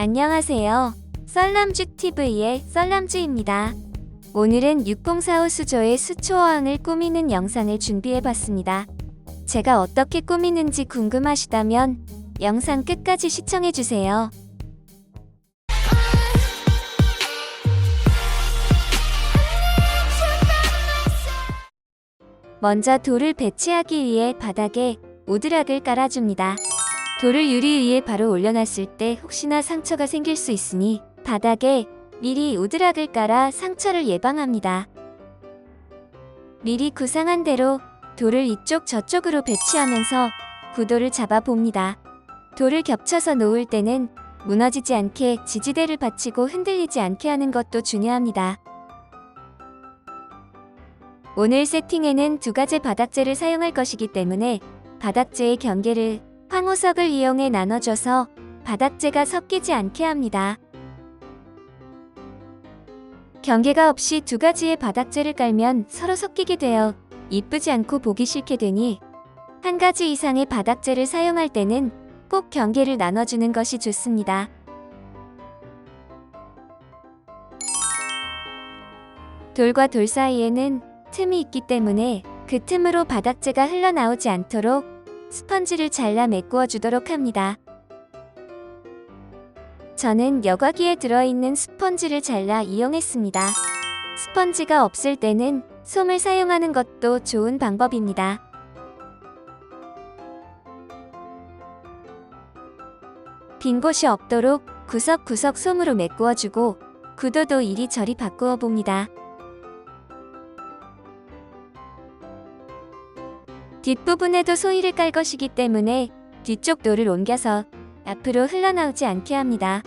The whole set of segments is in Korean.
안녕하세요. 썰남주TV의 썰남주입니다. 오늘은 6045 수조의 수초어항을 꾸미는 영상을 준비해봤습니다. 제가 어떻게 꾸미는지 궁금하시다면 영상 끝까지 시청해주세요. 먼저 돌을 배치하기 위해 바닥에 오드락을 깔아줍니다. 돌을 유리 위에 바로 올려놨을 때 혹시나 상처가 생길 수 있으니 바닥에 미리 오드락을 깔아 상처를 예방합니다. 미리 구상한 대로 돌을 이쪽 저쪽으로 배치하면서 구도를 잡아봅니다. 돌을 겹쳐서 놓을 때는 무너지지 않게 지지대를 받치고 흔들리지 않게 하는 것도 중요합니다. 오늘 세팅에는 두 가지 바닥재를 사용할 것이기 때문에 바닥재의 경계를 황호석을 이용해 나눠줘서 바닥재가 섞이지 않게 합니다. 경계가 없이 두 가지의 바닥재를 깔면 서로 섞이게 되어 이쁘지 않고 보기 싫게 되니 한 가지 이상의 바닥재를 사용할 때는 꼭 경계를 나눠주는 것이 좋습니다. 돌과 돌 사이에는 틈이 있기 때문에 그 틈으로 바닥재가 흘러나오지 않도록 스펀지를 잘라 메꾸어 주도록 합니다. 저는 여과기에 들어있는 스펀지를 잘라 이용했습니다. 스펀지가 없을 때는 솜을 사용하는 것도 좋은 방법입니다. 빈 곳이 없도록 구석구석 솜으로 메꾸어주고 구도도 이리저리 바꾸어 봅니다. 뒷부분에도 소위를 깔 것이기 때문에 뒤쪽 돌을 옮겨서 앞으로 흘러나오지 않게 합니다.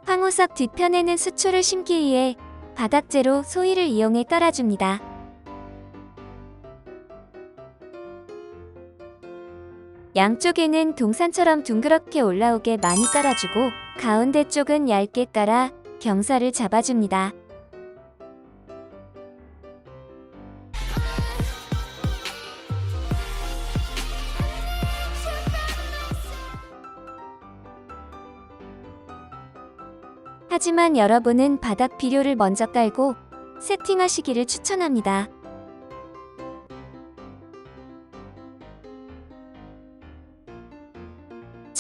황호석 뒤편에는 수초를 심기 위해 바닥재로 소위를 이용해 깔아줍니다. 양쪽에는 동산처럼 둥그렇게 올라오게 많이 깔아주고 가운데 쪽은 얇게 깔아 경사를 잡아줍니다. 하지만 여러분은 바닥 비료를 먼저 깔고 세팅하시기를 추천합니다.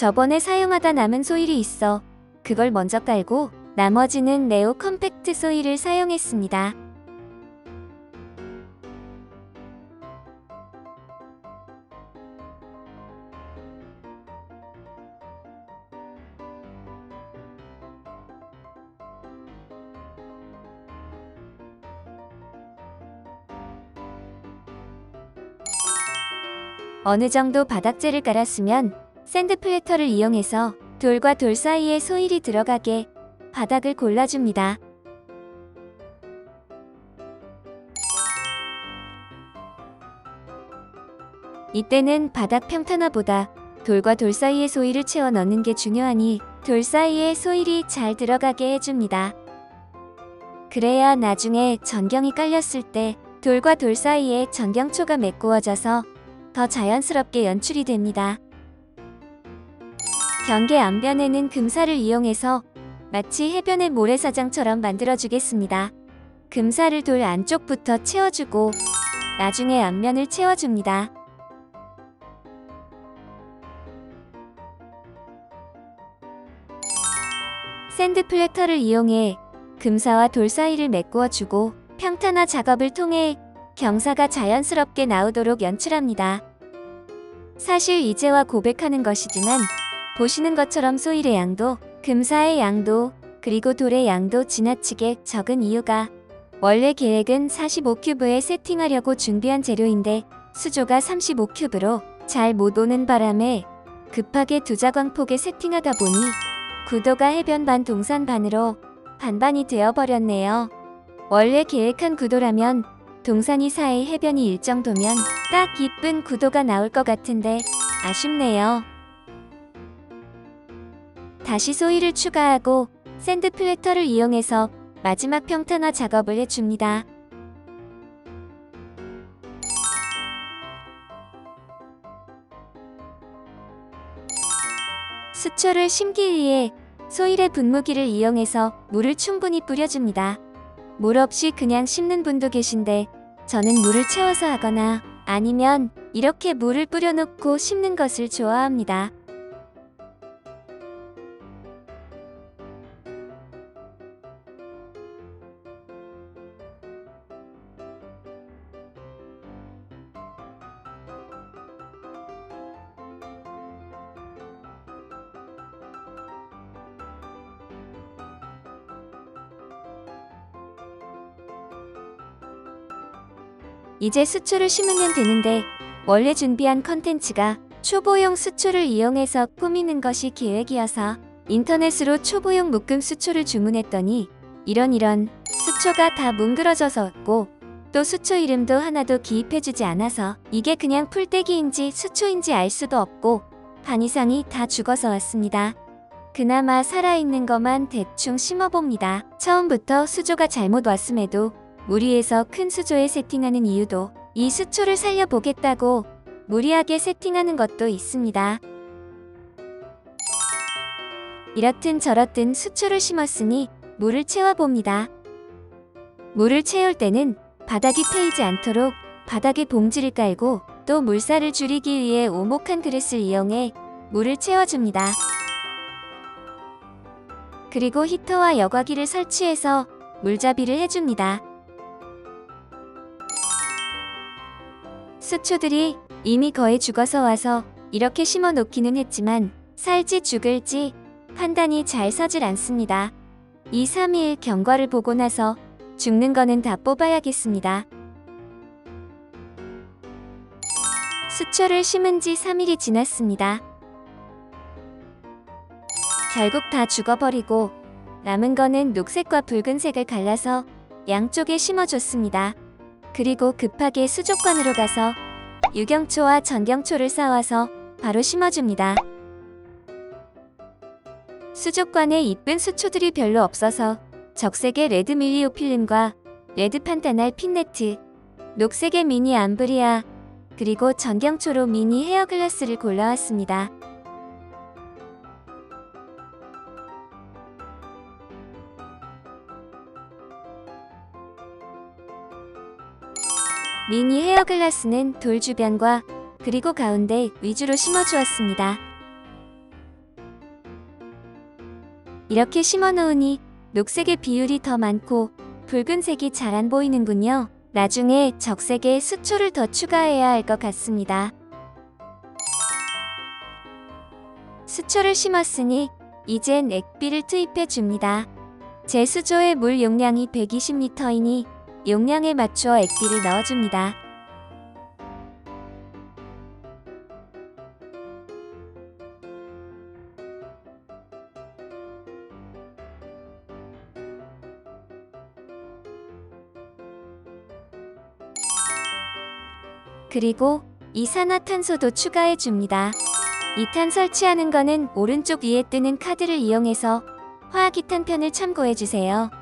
저번에 사용하다 남은 소일이 있어 그걸 먼저 깔고 나머지는 네오 컴팩트 소일을 사용했습니다. 어느 정도 바닥재를 깔았으면 샌드 플래터를 이용해서 돌과 돌 사이에 소일이 들어가게 바닥을 골라줍니다. 이때는 바닥 평탄화보다 돌과 돌 사이에 소일을 채워 넣는 게 중요하니 돌 사이에 소일이 잘 들어가게 해줍니다. 그래야 나중에 전경이 깔렸을 때 돌과 돌 사이에 전경초가 메꾸어져서 더 자연스럽게 연출이 됩니다. 경계 앞면에는 금사를 이용해서 마치 해변의 모래사장처럼 만들어주겠습니다. 금사를 돌 안쪽부터 채워주고 나중에 앞면을 채워줍니다. 샌드 플래터를 이용해 금사와 돌 사이를 메꾸어주고 평탄화 작업을 통해 경사가 자연스럽게 나오도록 연출합니다. 사실 이제와 고백하는 것이지만 보시는 것처럼 소일의 양도, 금사의 양도, 그리고 돌의 양도 지나치게 적은 이유가 원래 계획은 45큐브에 세팅하려고 준비한 재료인데 수조가 35큐브로 잘 못 오는 바람에 급하게 두 자광폭에 세팅하다 보니 구도가 해변 반 동산 반으로 반반이 되어버렸네요. 원래 계획한 구도라면 동산이 4에 해변이 1 정도면 딱 이쁜 구도가 나올 것 같은데 아쉽네요. 다시 소일을 추가하고 샌드 플래터를 이용해서 마지막 평탄화 작업을 해줍니다. 수초를 심기 위해 소일의 분무기를 이용해서 물을 충분히 뿌려줍니다. 물 없이 그냥 심는 분도 계신데 저는 물을 채워서 하거나 아니면 이렇게 물을 뿌려놓고 심는 것을 좋아합니다. 이제 수초를 심으면 되는데 원래 준비한 컨텐츠가 초보용 수초를 이용해서 꾸미는 것이 계획이어서 인터넷으로 초보용 묶음 수초를 주문했더니 이런 수초가 다 뭉그러져서 왔고 또 수초 이름도 하나도 기입해주지 않아서 이게 그냥 풀떼기인지 수초인지 알 수도 없고 반 이상이 다 죽어서 왔습니다. 그나마 살아있는 것만 대충 심어봅니다. 처음부터 수조가 잘못 왔음에도 무리해서 큰 수조에 세팅하는 이유도 이 수초를 살려보겠다고 무리하게 세팅하는 것도 있습니다. 이렇든 저렇든 수초를 심었으니 물을 채워봅니다. 물을 채울 때는 바닥이 패이지 않도록 바닥에 봉지를 깔고 또 물살을 줄이기 위해 오목한 그릇을 이용해 물을 채워줍니다. 그리고 히터와 여과기를 설치해서 물잡이를 해줍니다. 수초들이 이미 거의 죽어서 와서 이렇게 심어 놓기는 했지만 살지 죽을지 판단이 잘 서질 않습니다. 2, 3일 경과를 보고 나서 죽는 거는 다 뽑아야겠습니다. 수초를 심은 지 3일이 지났습니다. 결국 다 죽어버리고 남은 거는 녹색과 붉은색을 갈라서 양쪽에 심어줬습니다. 그리고 급하게 수족관으로 가서 유경초와 전경초를 싸와서 바로 심어줍니다. 수족관에 이쁜 수초들이 별로 없어서 적색의 레드 밀리오필름과 레드 판타날 핀네트, 녹색의 미니 암브리아, 그리고 전경초로 미니 헤어글라스를 골라왔습니다. 미니 헤어글라스는 돌 주변과 그리고 가운데 위주로 심어주었습니다. 이렇게 심어놓으니 녹색의 비율이 더 많고 붉은색이 잘 안 보이는군요. 나중에 적색에 수초를 더 추가해야 할 것 같습니다. 수초를 심었으니 이젠 액비를 투입해 줍니다. 제 수조의 물 용량이 120리터이니 용량에 맞춰 액비를 넣어줍니다. 그리고 이산화탄소도 추가해줍니다. 2탄 설치하는 거는 오른쪽 위에 뜨는 카드를 이용해서 화학 2탄 편을 참고해주세요.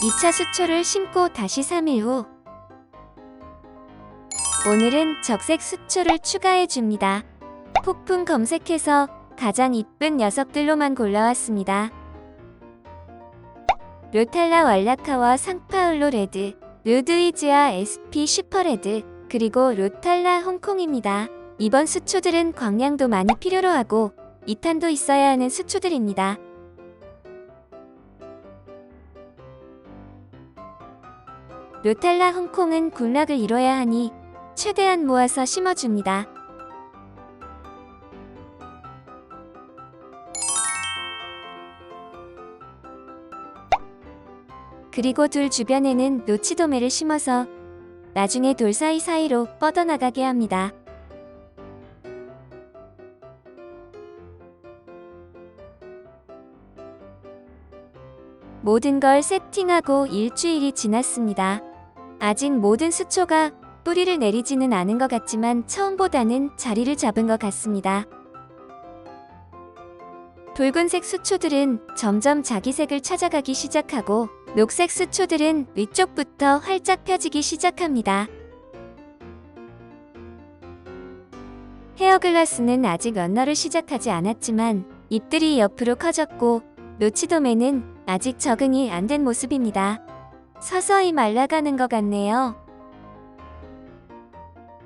이 차 수초를 심고 다시 3일 후 오늘은 적색 수초를 추가해줍니다. 폭풍 검색해서 가장 이쁜 녀석들로만 골라왔습니다. 로탈라 왈라카와 상파울로 레드, 루드위즈아 SP 슈퍼레드, 그리고 로탈라 홍콩입니다. 이번 수초들은 광량도 많이 필요로 하고 2탄도 있어야 하는 수초들입니다. 로탈라 홍콩은 군락을 이뤄야 하니 최대한 모아서 심어줍니다. 그리고 둘 주변에는 노치도매를 심어서 나중에 돌 사이사이로 뻗어나가게 합니다. 모든 걸 세팅하고 일주일이 지났습니다. 아직 모든 수초가 뿌리를 내리지는 않은 것 같지만 처음보다는 자리를 잡은 것 같습니다. 붉은색 수초들은 점점 자기 색을 찾아가기 시작하고 녹색 수초들은 위쪽부터 활짝 펴지기 시작합니다. 헤어글라스는 아직 연너를 시작하지 않았지만 잎들이 옆으로 커졌고 노치도매는 아직 적응이 안 된 모습입니다. 서서히 말라가는 것 같네요.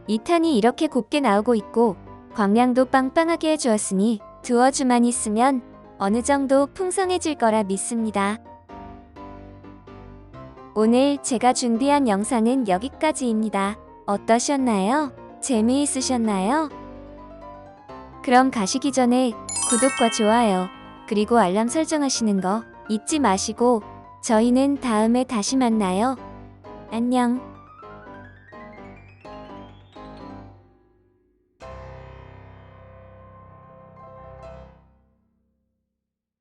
2탄이 이렇게 곱게 나오고 있고 광량도 빵빵하게 해주었으니 두어 주만 있으면 어느 정도 풍성해질 거라 믿습니다. 오늘 제가 준비한 영상은 여기까지입니다. 어떠셨나요? 재미있으셨나요? 그럼 가시기 전에 구독과 좋아요 그리고 알람 설정하시는 거 잊지 마시고 저희는 다음에 다시 만나요. 안녕.